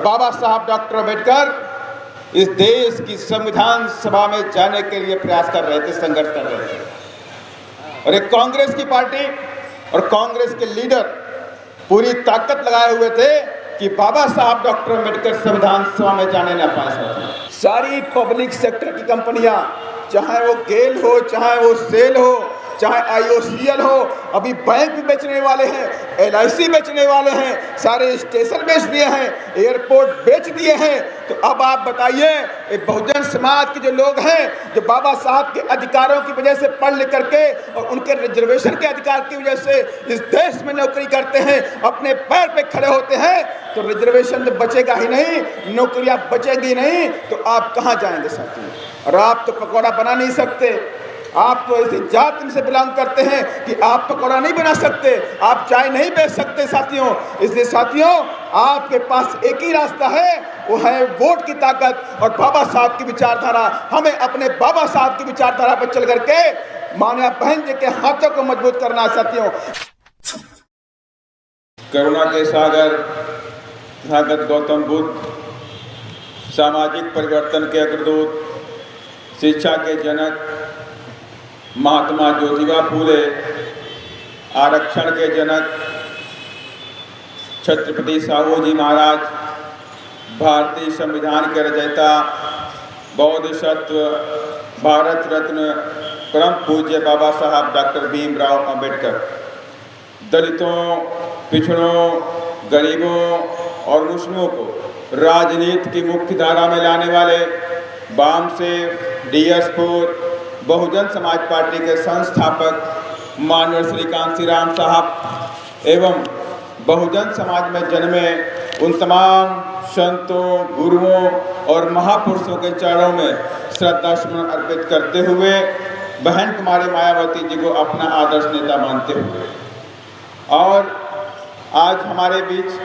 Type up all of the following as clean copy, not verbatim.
बाबा साहब डॉक्टर अम्बेडकर इस देश की संविधान सभा में जाने के लिए प्रयास कर रहे थे, संघर्ष कर रहे थे। और एक कांग्रेस की पार्टी और कांग्रेस के लीडर पूरी ताकत लगाए हुए थे कि बाबा साहब डॉक्टर अम्बेडकर संविधान सभा में जाने न पाए। सारी पब्लिक सेक्टर की कंपनियां, चाहे वो गेल हो, चाहे वो सेल हो, चाहे IOCL हो, अभी बैंक भी बेचने वाले हैं, LIC बेचने वाले हैं, सारे स्टेशन बेच दिए हैं, एयरपोर्ट बेच दिए हैं। तो अब आप बताइए, बहुजन समाज के जो लोग हैं, जो बाबा साहब के अधिकारों की वजह से पढ़ लिख करके और उनके रिजर्वेशन के अधिकार की वजह से इस देश में नौकरी करते हैं, अपने पैर पे खड़े होते हैं, तो रिजर्वेशन तो बचेगा ही नहीं, नौकरियां बचेंगी नहीं, तो आप कहाँ जाएंगे साथियों? और आप तो पकौड़ा बना नहीं सकते। आप तो ऐसी जाति से बिलोंग करते हैं कि आप पकौड़ा नहीं बना सकते, आप चाय नहीं बेच सकते साथियों। इसलिए साथियों, आपके पास एक ही रास्ता है, वो है वोट की ताकत और बाबा साहब की विचारधारा। हमें अपने बाबा साहब की विचारधारा पर चल करके माननीय बहन जी के हाथों को मजबूत करना साथियों। करुणा के सागर तथागत गौतम बुद्ध, सामाजिक परिवर्तन के अग्रदूत, शिक्षा के जनक महात्मा ज्योतिबा फूले, आरक्षण के जनक छत्रपति साहू जी महाराज, भारतीय संविधान के रचयिता, बोधिसत्व, भारत रत्न परम पूज्य बाबा साहब डॉक्टर भीमराव अंबेडकर, दलितों, पिछड़ों, गरीबों और मुस्लिमों को राजनीति की मुख्य धारा में लाने वाले वाम से DS4 बहुजन समाज पार्टी के संस्थापक माननीय श्री कांसी राम साहब एवं बहुजन समाज में जन्मे उन तमाम संतों, गुरुओं और महापुरुषों के चरणों में श्रद्धा सुमन अर्पित करते हुए बहन कुमारी मायावती जी को अपना आदर्श नेता मानते हुए और आज हमारे बीच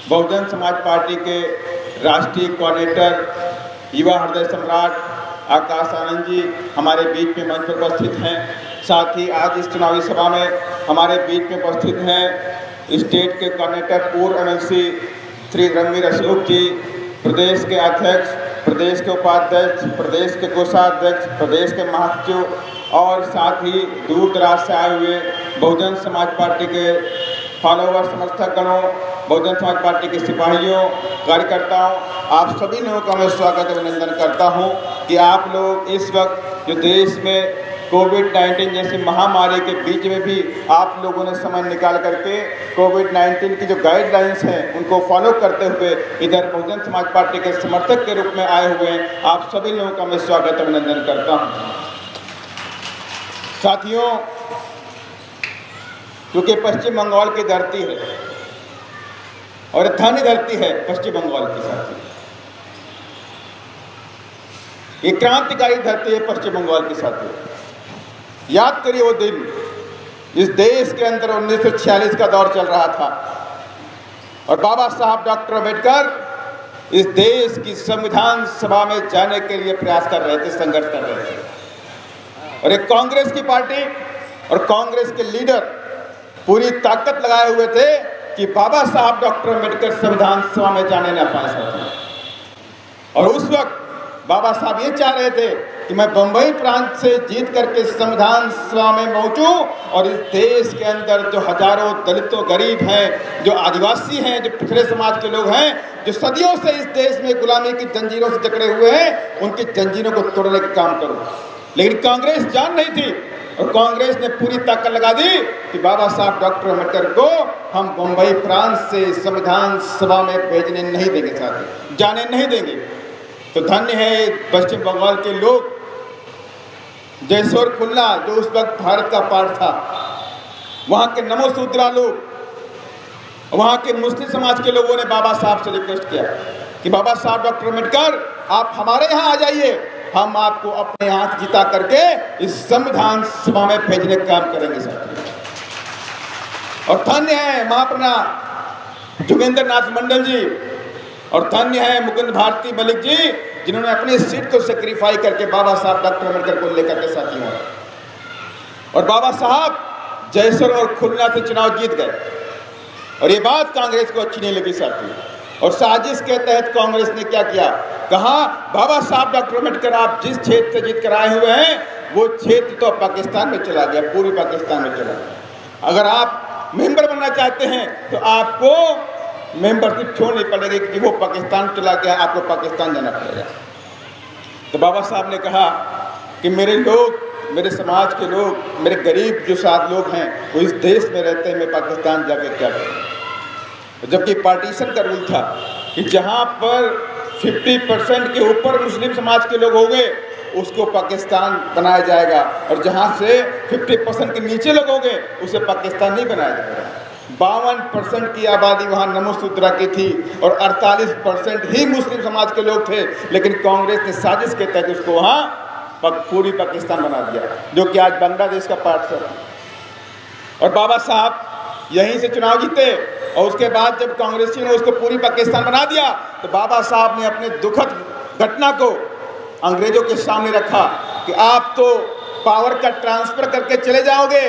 बहुजन समाज पार्टी के राष्ट्रीय कोऑर्डिनेटर, युवा हृदय सम्राट आकाश आनंद जी हमारे बीच में मंच पर उपस्थित हैं। साथ ही आज इस चुनावी सभा में हमारे बीच में उपस्थित हैं स्टेट के कोऑर्डिनेटर पूर्व MLC श्री रणवीर अशोक जी, प्रदेश के अध्यक्ष, प्रदेश के उपाध्यक्ष, प्रदेश के कोषाध्यक्ष, प्रदेश के महासचिव और साथ ही दूर दराज से आए हुए बहुजन समाज पार्टी के फॉलोवर, समर्थक गणों, बहुजन समाज पार्टी के सिपाहियों, कार्यकर्ताओं, आप सभी लोगों का मैं स्वागत अभिनंदन करता हूं कि आप लोग इस वक्त जो देश में कोविड-19 जैसी महामारी के बीच में भी आप लोगों ने समय निकाल करके कोविड-19 की जो गाइडलाइंस हैं उनको फॉलो करते हुए इधर बहुजन समाज पार्टी के समर्थक के रूप में आए हुए हैं, आप सभी लोगों का मैं स्वागत अभिनंदन करता हूँ। साथियों, क्योंकि पश्चिम बंगाल की धरती है और धन्य धरती है पश्चिम बंगाल की साथी, ये क्रांतिकारी धरती है पश्चिम बंगाल की साथी। याद करिए वो दिन, इस देश के अंदर 1946 का दौर चल रहा था और बाबा साहब डॉक्टर अम्बेडकर इस देश की संविधान सभा में जाने के लिए प्रयास कर रहे थे, संघर्ष कर रहे थे। और एक कांग्रेस की पार्टी और कांग्रेस के लीडर पूरी ताकत लगाए हुए थे कि बाबा साहब डॉक्टर अम्बेडकर संविधान सभा में जाने न पाए सकते। और उस वक्त बाबा साहब ये चाह रहे थे कि मैं बंबई प्रांत से जीत करके संविधान सभा में पहुंचूं और इस देश के अंदर जो हजारों दलितों, गरीब हैं, जो आदिवासी हैं, जो पिछड़े समाज के लोग हैं, जो सदियों से इस देश में गुलामी की जंजीरों से जकड़े हुए हैं, उनकी जंजीरों को तोड़ने का काम करूं। लेकिन कांग्रेस जान नहीं थी और कांग्रेस ने पूरी ताकत लगा दी कि बाबा साहब डॉक्टर अम्बेडकर को हम बंबई प्रांत से संविधान सभा में भेजने नहीं देंगे, साथी जाने नहीं देंगे। तो धन्य है पश्चिम बंगाल के लोग, जयसोर खुल्ला जो उस वक्त भारत का पार्ट था, वहाँ के नमो सूत्रा लोग, वहाँ के मुस्लिम समाज के लोगों ने बाबा साहब से रिक्वेस्ट किया कि बाबा साहब डॉक्टर अम्बेडकर आप हमारे यहाँ आ जाइए, हम आपको अपने हाथ जिता करके इस संविधान सभा में भेजने का काम करेंगे साथियों। और धन्य है महाप्रना जोगेंद्र नाथ मंडल जी और धन्य है मुकुंद भारती मलिक जी, जिन्होंने अपनी सीट को सेक्रीफाई करके बाबा साहब डॉक्टर अम्बेडकर को लेकर के साथियों। और बाबा साहब जयसर और खुलना से चुनाव जीत गए और ये बात कांग्रेस को अच्छी नहीं लगी साथियों। और साजिश के तहत कांग्रेस ने क्या किया, कहा बाबा साहब डॉक्टर अम्बेडकर आप जिस क्षेत्र से जीत कर आए हुए हैं वो क्षेत्र तो पाकिस्तान में चला गया, पूर्वी पाकिस्तान में चला गया। अगर आप मेंबर बनना चाहते हैं तो आपको मेंबरशिप छोड़नी पड़ेगी कि वो पाकिस्तान चला गया, आपको पाकिस्तान जाना पड़ेगा। तो बाबा साहब ने कहा कि मेरे लोग, मेरे समाज के लोग, मेरे गरीब जो 7 लोग हैं वो इस देश में रहते हैं, मैं पाकिस्तान जाके क्या करूँ। जबकि पार्टीशन का रूल था कि जहाँ पर 50% के ऊपर मुस्लिम समाज के लोग होंगे उसको पाकिस्तान बनाया जाएगा, और जहाँ से 50% के नीचे लोग होंगे उसे पाकिस्तान नहीं बनाया जाएगा। 52% की आबादी वहाँ नमोसूत्रा की थी और 48% ही मुस्लिम समाज के लोग थे, लेकिन कांग्रेस ने साजिश के तहत उसको वहाँ पूरी पाकिस्तान बना दिया, जो कि आज बांग्लादेश का पार्ट है। और बाबा साहब यहीं से चुनाव जीते, और उसके बाद जब कांग्रेसियों ने उसको पूरी पाकिस्तान बना दिया तो बाबा साहब ने अपने दुखद घटना को अंग्रेजों के सामने रखा कि आप तो पावर का ट्रांसफर करके चले जाओगे,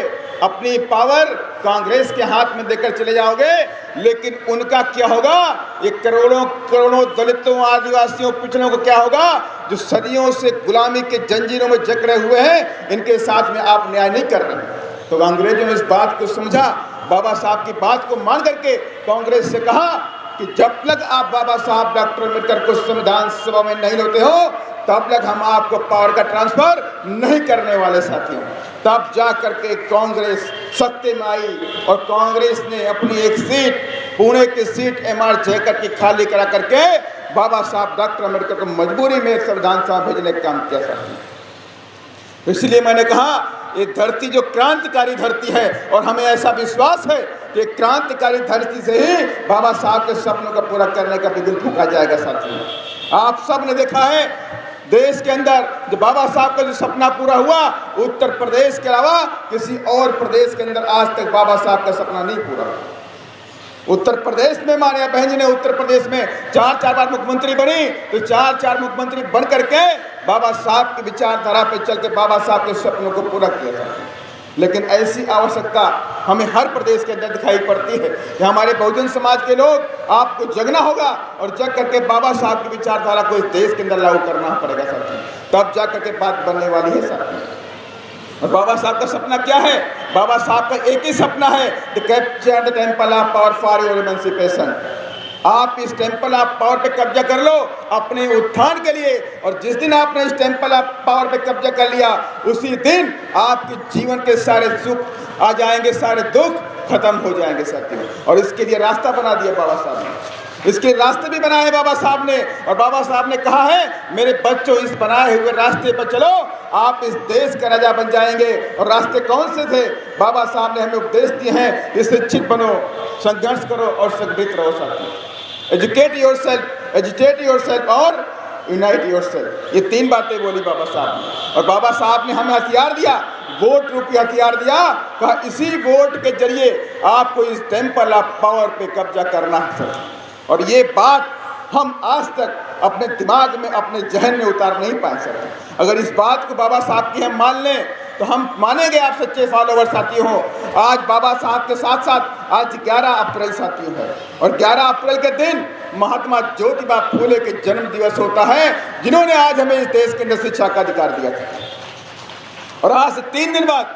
अपनी पावर कांग्रेस के हाथ में देकर चले जाओगे, लेकिन उनका क्या होगा, ये करोड़ों करोड़ों दलितों, आदिवासियों, पिछड़ों को क्या होगा, जो सदियों से गुलामी के जंजीरों में जकड़े हुए हैं, इनके साथ में आप न्याय नहीं कर रहे। तो अंग्रेजों ने इस बात को समझा, बाबा साहब की बात को मान करके कांग्रेस से कहा कि जब तक आप बाबा साहब डॉक्टर अम्बेडकर को संविधान सभा में नहीं लाते हो तब तक हम आपको पावर का ट्रांसफर नहीं करने वाले साथियों। तब जा करके कांग्रेस सत्ते में आई और कांग्रेस ने अपनी एक सीट, पुणे की सीट MR जयकर की खाली करा करके बाबा साहब डॉक्टर अम्बेडकर को मजबूरी में संविधान सभा भेजने का काम किया था। इसलिए मैंने कहा ये धरती जो क्रांतिकारी धरती है, और हमें ऐसा विश्वास है कि क्रांतिकारी धरती से ही बाबा साहब के सपनों को पूरा करने का बिगुल फूंका जाएगा। साथियों आप सब ने देखा है देश के अंदर जो बाबा साहब का जो सपना पूरा हुआ, उत्तर प्रदेश के अलावा किसी और प्रदेश के अंदर आज तक बाबा साहब का सपना नहीं पूरा हुआ। उत्तर प्रदेश में मानिया बहन जी ने उत्तर प्रदेश में 4 बार मुख्यमंत्री बनी, तो 4 मुख्यमंत्री बन करके बाबा साहब की विचारधारा पे चल के बाबा साहब के सपनों को पूरा किया था। लेकिन ऐसी आवश्यकता हमें हर प्रदेश के अंदर दिखाई पड़ती है कि हमारे बहुजन समाज के लोग आपको जगना होगा और जग करके बाबा साहब की विचारधारा को इस देश के अंदर लागू करना पड़ेगा साथियों, तब जा करके बात बनने वाली है साथियों। और बाबा साहब का सपना क्या है? बाबा साहब का एक ही सपना है, the capture the temple of power for your emancipation. आप इस टेम्पल ऑफ पावर पे कब्जा कर लो अपने उत्थान के लिए, और जिस दिन आपने इस टेम्पल ऑफ पावर पे कब्जा कर लिया उसी दिन आपके जीवन के सारे सुख आ जाएंगे, सारे दुख खत्म हो जाएंगे साथियों। और इसके लिए रास्ता बना दिया बाबा साहब ने, इसके रास्ते भी बनाए बाबा साहब ने। और बाबा साहब ने कहा है मेरे बच्चों इस बनाए हुए रास्ते पर चलो, आप इस देश का राजा बन जाएंगे। और रास्ते कौन से थे? बाबा साहब ने हमें उपदेश दिए हैं कि शिक्षित बनो, संघर्ष करो और संगठित रहो साथियों। एजुकेट योरसेल्फ, एजुकेट योरसेल्फ और यूनाइट योरसेल्फ, ये 3 बातें बोली बाबा साहब ने। और बाबा साहब ने हमें हथियार दिया, वोट रूपी हथियार दिया, कहा इसी वोट के जरिए आपको इस टेम्पल ऑफ पावर पे कब्जा करना है। और ये बात हम आज तक अपने दिमाग में, अपने जहन में उतार नहीं पाए सकते। अगर इस बात को बाबा साहब की हम मान लें तो हम मानेंगे आप सच्चे फॉलोवर साथी हो। आज बाबा साहब के साथ साथ आज 11 अप्रैल साथियों है, और 11 अप्रैल के दिन महात्मा ज्योतिबा फूले के जन्म दिवस होता है, जिन्होंने आज हमें इस देश के अंदर शिक्षा का अधिकार दिया था। और आज से 3 दिन बाद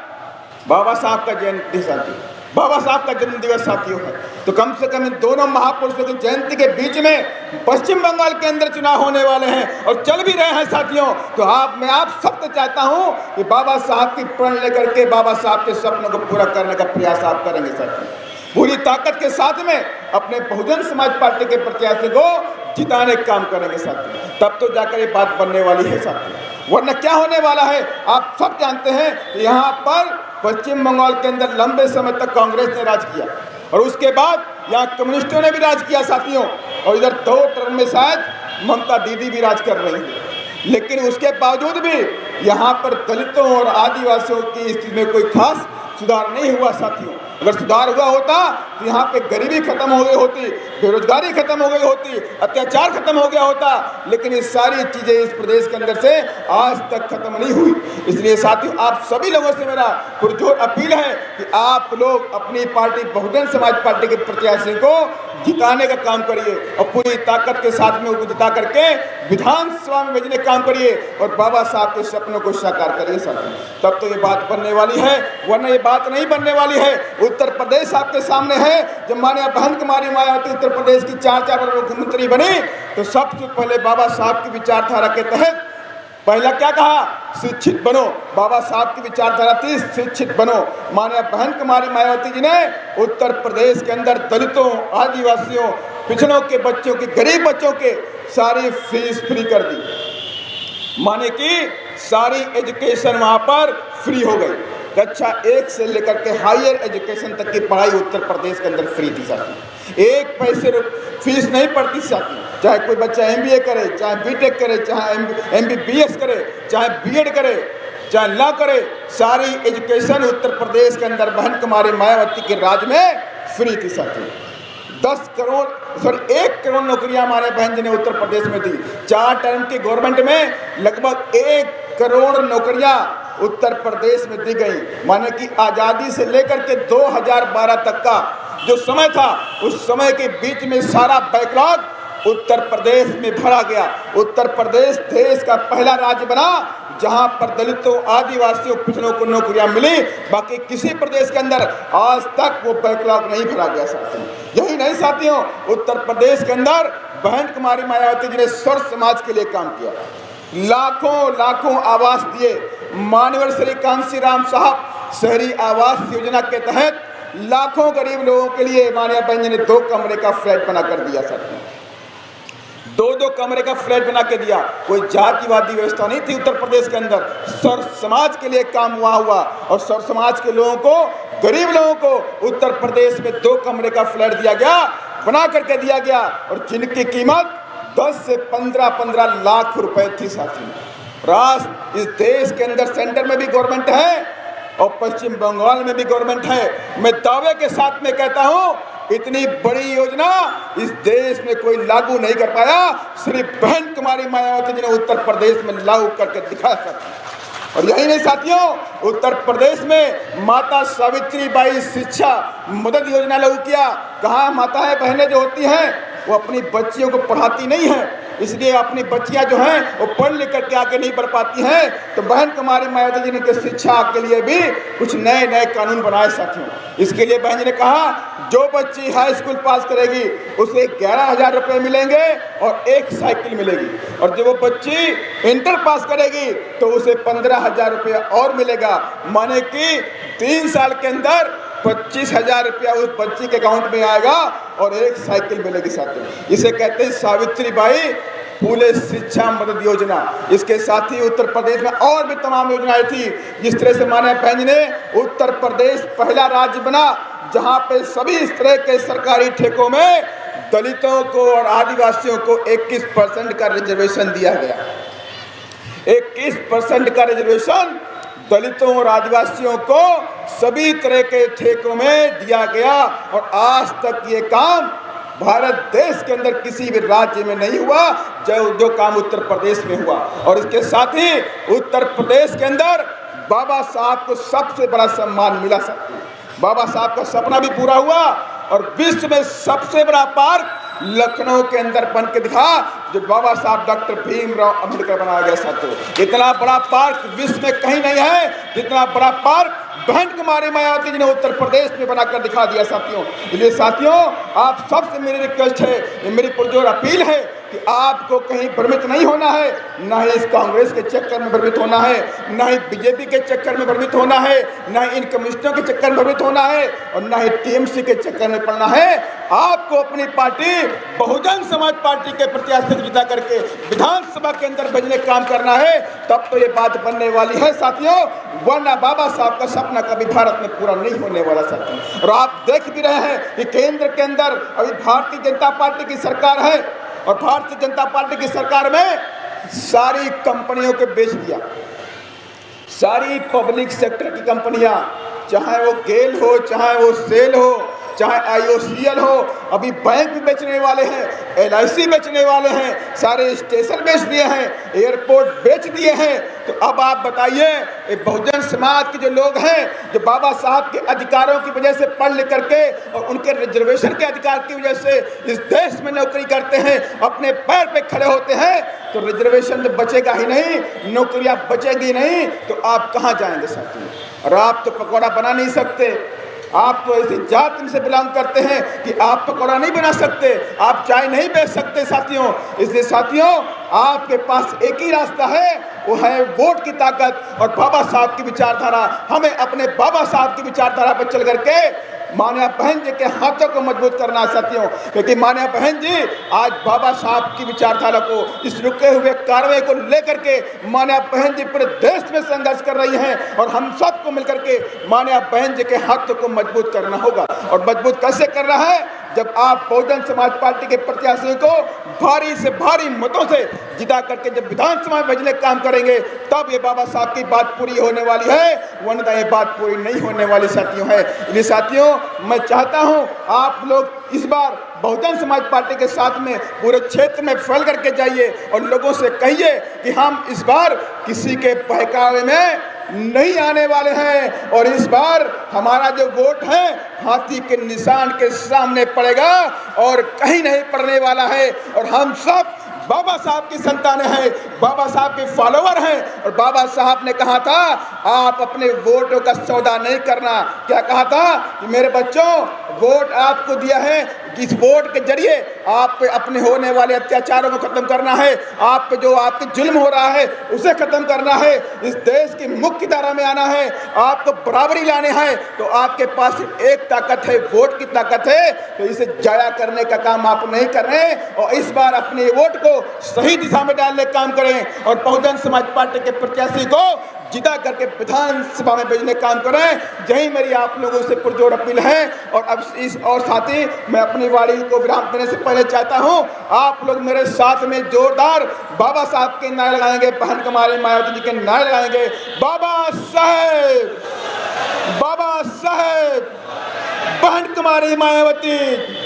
बाबा साहब का जयंती साथियों, बाबा साहब का जन्म दिवस साथियों है। तो कम से कम इन दोनों महापुरुषों की जयंती के बीच में पश्चिम बंगाल के अंदर चुनाव होने वाले हैं और चल भी रहे हैं साथियों। तो मैं आप सबसे चाहता हूं कि बाबा साहब की प्रण लेकर के बाबा साहब के सपनों को पूरा करने का प्रयास आप करेंगे साथियों, पूरी ताकत के साथ में अपने बहुजन समाज पार्टी के प्रत्याशी को जिताने का काम करेंगे साथियों, तब तो जाकर ये बात बनने वाली है साथियों। वरना क्या होने वाला है आप सब जानते हैं। यहाँ पर पश्चिम बंगाल के अंदर लंबे समय तक कांग्रेस ने राज किया, और उसके बाद यहाँ कम्युनिस्टों ने भी राज किया साथियों, और इधर 2 टर्म में शायद ममता दीदी भी राज कर रही है। लेकिन उसके बावजूद भी यहाँ पर दलितों और आदिवासियों की स्थिति में कोई खास सुधार नहीं हुआ साथियों। अगर सुधार हुआ होता तो यहाँ पे गरीबी खत्म हो गई होती, बेरोजगारी खत्म हो गई होती, अत्याचार खत्म हो गया होता, लेकिन ये सारी चीजें इस प्रदेश के अंदर से आज तक खत्म नहीं हुई। इसलिए साथियों, आप सभी लोगों से मेरा पुरजोर अपील है कि आप लोग अपनी पार्टी बहुजन समाज पार्टी के प्रत्याशी को जिताने का काम करिए और पूरी ताकत के साथ में उनको जिता करके विधानसभा में भेजने का काम करिए और बाबा साहब के सपनों को साकार करिए साथियों। तब तो ये बात बनने वाली है, वरना ये बात नहीं बनने वाली है। उत्तर प्रदेश आपके सामने है। जब माननीय बहन कुमारी मायावती उत्तर प्रदेश की 4 बार मुख्यमंत्री बनी तो सबसे पहले बाबा साहब की विचारधारा के तहत पहला क्या कहा? शिक्षित बनो। बाबा साहब की विचारधारा थी शिक्षित बनो। माननीय बहन कुमारी मायावती जी ने उत्तर प्रदेश के अंदर दलितों, आदिवासियों, पिछड़ों के बच्चों की, गरीब बच्चों के सारी फीस फ्री कर दी। माने कि सारी एजुकेशन वहां पर फ्री हो गई। कक्षा 1 से लेकर के हायर एजुकेशन तक की पढ़ाई उत्तर प्रदेश के अंदर फ्री थी साथी। 1 पैसे फीस नहीं पड़ती साथी। चाहे कोई बच्चा MBA करे, चाहे BTech करे, चाहे MBBS करे, चाहे BEd करे, चाहे लॉ करे, सारी एजुकेशन उत्तर प्रदेश के अंदर बहन कुमारी मायावती के राज में फ्री थी साथी। 1 करोड़ नौकरियां हमारे बहन जी ने उत्तर प्रदेश में दी। 4 टर्म की गवर्नमेंट में लगभग 1 करोड़ नौकरियां उत्तर प्रदेश में दी गई। माने कि आज़ादी से लेकर के 2012 तक का जो समय था, उस समय के बीच में सारा बैकलॉग उत्तर प्रदेश में भरा गया। उत्तर प्रदेश देश का पहला राज्य बना जहां पर दलितों, आदिवासियों, पिछड़ों को नौकरियां मिली। बाकी किसी प्रदेश के अंदर आज तक वो बैकलॉग नहीं भरा गया साथियों। यही नहीं साथियों, उत्तर प्रदेश के अंदर बहन कुमारी मायावती जी ने सर्व समाज के लिए काम किया। लाखों आवास दिए। माननीय श्री कांसी राम साहब शहरी आवास योजना के तहत लाखों गरीब लोगों के लिए माननीय बहन जी ने 2 कमरे का फ्लैट बना कर दिया साथियों। 2 कमरे का फ्लैट बना के दिया। कोई जातिवादी व्यवस्था नहीं थी उत्तर प्रदेश के अंदर। सर्व समाज के लिए काम हुआ और सर्व समाज के लोगों को, गरीब लोगों को उत्तर प्रदेश में 2 कमरे का फ्लैट दिया गया, बना करके दिया गया, और जिनकी कीमत 10 से 15 लाख रुपए थी साथियों। राष्ट्र इस देश के अंदर सेंटर में भी गवर्नमेंट है और पश्चिम बंगाल में भी गवर्नमेंट है। मैं दावे के साथ में कहता हूं, इतनी बड़ी योजना इस देश में कोई लागू नहीं कर पाया। सिर्फ बहन कुमारी मायावती जी ने उत्तर प्रदेश में लागू करके दिखाया था। और यही नहीं साथियों, उत्तर प्रदेश में माता सावित्री बाई शिक्षा मदद योजना लागू किया। कहाँ माताएं बहनें जो होती हैं वो अपनी बच्चियों को पढ़ाती नहीं है, इसलिए अपनी बच्चियां जो हैं वो पढ़ लिख करके आगे नहीं बढ़ पाती हैं। तो बहन कुमारी मायावती जी ने शिक्षा के लिए भी कुछ नए कानून बनाए साथियों। इसके लिए बहन जी ने कहा, जो बच्ची हाई स्कूल पास करेगी उसे 11,000 रुपये मिलेंगे और 1 साइकिल मिलेगी, और जब वो बच्ची इंटर पास करेगी तो उसे 15,000 रुपया और मिलेगा। माने कि 3 साल के अंदर 25,000 रुपया उस बच्ची के अकाउंट में आएगा और 1 साइकिल मिलेगी साथियों। इसे कहते हैं सावित्री बाई फूले शिक्षा मदद योजना। इसके साथ ही उत्तर प्रदेश में और भी तमाम योजनाएं थी। जिस तरह से माननीय बहन जी ने उत्तर प्रदेश पहला राज्य बना जहां पे सभी इस तरह के सरकारी ठेकों में दलितों को और आदिवासियों को 21% का रिजर्वेशन दिया गया। 21% का रिजर्वेशन दलितों और आदिवासियों को सभी तरह के ठेकों में दिया गया, और आज तक ये काम भारत देश के अंदर किसी भी राज्य में नहीं हुआ जो काम उत्तर प्रदेश में हुआ। और इसके साथ ही उत्तर प्रदेश के अंदर बाबा साहब को सबसे बड़ा सम्मान मिला सकता है। बाबा साहब का सपना भी पूरा हुआ और विश्व में सबसे बड़ा पार्क लखनऊ के अंदर बन के दिखा, जो बाबा साहब डॉक्टर भीमराव अंबेडकर बनाया गया साथियों। इतना बड़ा पार्क विश्व में कहीं नहीं है जितना बड़ा पार्क बहन कुमारी मायावती जी ने उत्तर प्रदेश में बनाकर दिखा दिया साथियों। इसलिए साथियों, आप सबसे मेरी रिक्वेस्ट है, मेरी पुरजोर अपील है कि आपको कहीं भ्रमित नहीं होना है, ना ही इस कांग्रेस के चक्कर में भ्रमित होना है, ना ही बीजेपी के चक्कर में भ्रमित होना है, ना ही इन कम्युनिस्टों के चक्कर में भ्रमित होना है, और ना ही TMC के चक्कर में पड़ना है। आपको अपनी पार्टी बहुजन समाज पार्टी के प्रत्याशी को जिता करके विधानसभा के अंदर भेजने का काम करना है, तब तो ये बात बनने वाली है साथियों। वरना बाबा साहब का सपना कभी भारत में पूरा नहीं होने वाला साथियों। और आप देख भी रहे हैं कि केंद्र के अंदर अभी भारतीय जनता पार्टी की सरकार है, और भारतीय जनता पार्टी की सरकार में सारी कंपनियों को बेच दिया। सारी पब्लिक सेक्टर की कंपनियां चाहे वो गेल हो, चाहे वो सेल हो, चाहे IOCL हो, अभी बैंक भी बेचने वाले हैं, LIC बेचने वाले हैं, सारे स्टेशन बेच दिए हैं, एयरपोर्ट बेच दिए हैं। तो अब आप बताइए, बहुजन समाज के जो लोग हैं, जो बाबा साहब के अधिकारों की वजह से पढ़ लिख करके और उनके रिजर्वेशन के अधिकार की वजह से इस देश में नौकरी करते हैं, अपने पैर पे खड़े होते हैं, तो रिजर्वेशन तो बचेगा ही नहीं, नौकरियां बचेंगी नहीं, तो आप कहाँ जाएंगे साथियों? और आप तो पकौड़ा बना नहीं सकते, आप तो ऐसी जाति से बिलोंग करते हैं कि आप पकौड़ा नहीं बना सकते, आप चाय नहीं बेच सकते साथियों। इसलिए साथियों, आपके पास एक ही रास्ता है, वो है वोट की ताकत और बाबा साहब की विचारधारा। हमें अपने बाबा साहब की विचारधारा पर चल करके मान्या बहन जी के हाथों को मजबूत करना साथियों, क्योंकि मान्या बहन जी आज बाबा साहब की विचारधारा को, इस रुके हुए कार्रवाई को लेकर के मान्या बहन जी पूरे देश में संघर्ष कर रही हैं और हम सबको मिलकर के मान्या बहन जी के हाथों को मजबूत करना होगा। और मजबूत कैसे कर रहा है? जब आप बहुजन समाज पार्टी के प्रत्याशियों को भारी से भारी मतों से जिता करके जब विधानसभा में भेजने का काम करेंगे, तब ये बाबा साहब की बात पूरी होने वाली है, वरना ये बात पूरी नहीं होने वाली साथियों है। इसलिए साथियों, मैं चाहता हूं आप लोग इस बार बहुजन समाज पार्टी के साथ में पूरे क्षेत्र में फैल करके जाइए और लोगों से कहिए कि हम इस बार किसी के बहकावे में नहीं आने वाले हैं और इस बार हमारा जो वोट है हाथी के निशान के सामने पड़ेगा और कहीं नहीं पड़ने वाला है। और हम सब बाबा साहब की संतानें हैं, बाबा साहब के फॉलोवर हैं और बाबा साहब ने कहा था आप अपने वोटों का सौदा नहीं करना। क्या कहा था कि मेरे बच्चों, वोट आपको दिया है, इस वोट के जरिए आप पे अपने होने वाले अत्याचारों को खत्म करना है, आप पे जो आपके जुल्म हो रहा है उसे खत्म करना है, इस देश की मुख्य धारा में आना है, आपको बराबरी लाने हैं। तो आपके पास एक ताकत है, वोट की ताकत है, तो इसे जाया करने का काम आप नहीं कर रहे हैं और इस बार अपने वोट को सही दिशा में डालने का काम करें और बहुजन समाज पार्टी के प्रत्याशी को जिता करके विधानसभा में भेजने का काम करें। यही मेरी आप लोगों से पुरजोर अपील है। और अब इस और साथ ही मैं अपनी वाणी को विराम देने से पहले चाहता हूं आप लोग मेरे साथ में जोरदार बाबा साहब के नारे लगाएंगे, बहन कुमारी मायावती जी के नारे लगाएंगे। बाबा साहेब, बाबा साहेब, बहन कुमारी मायावती।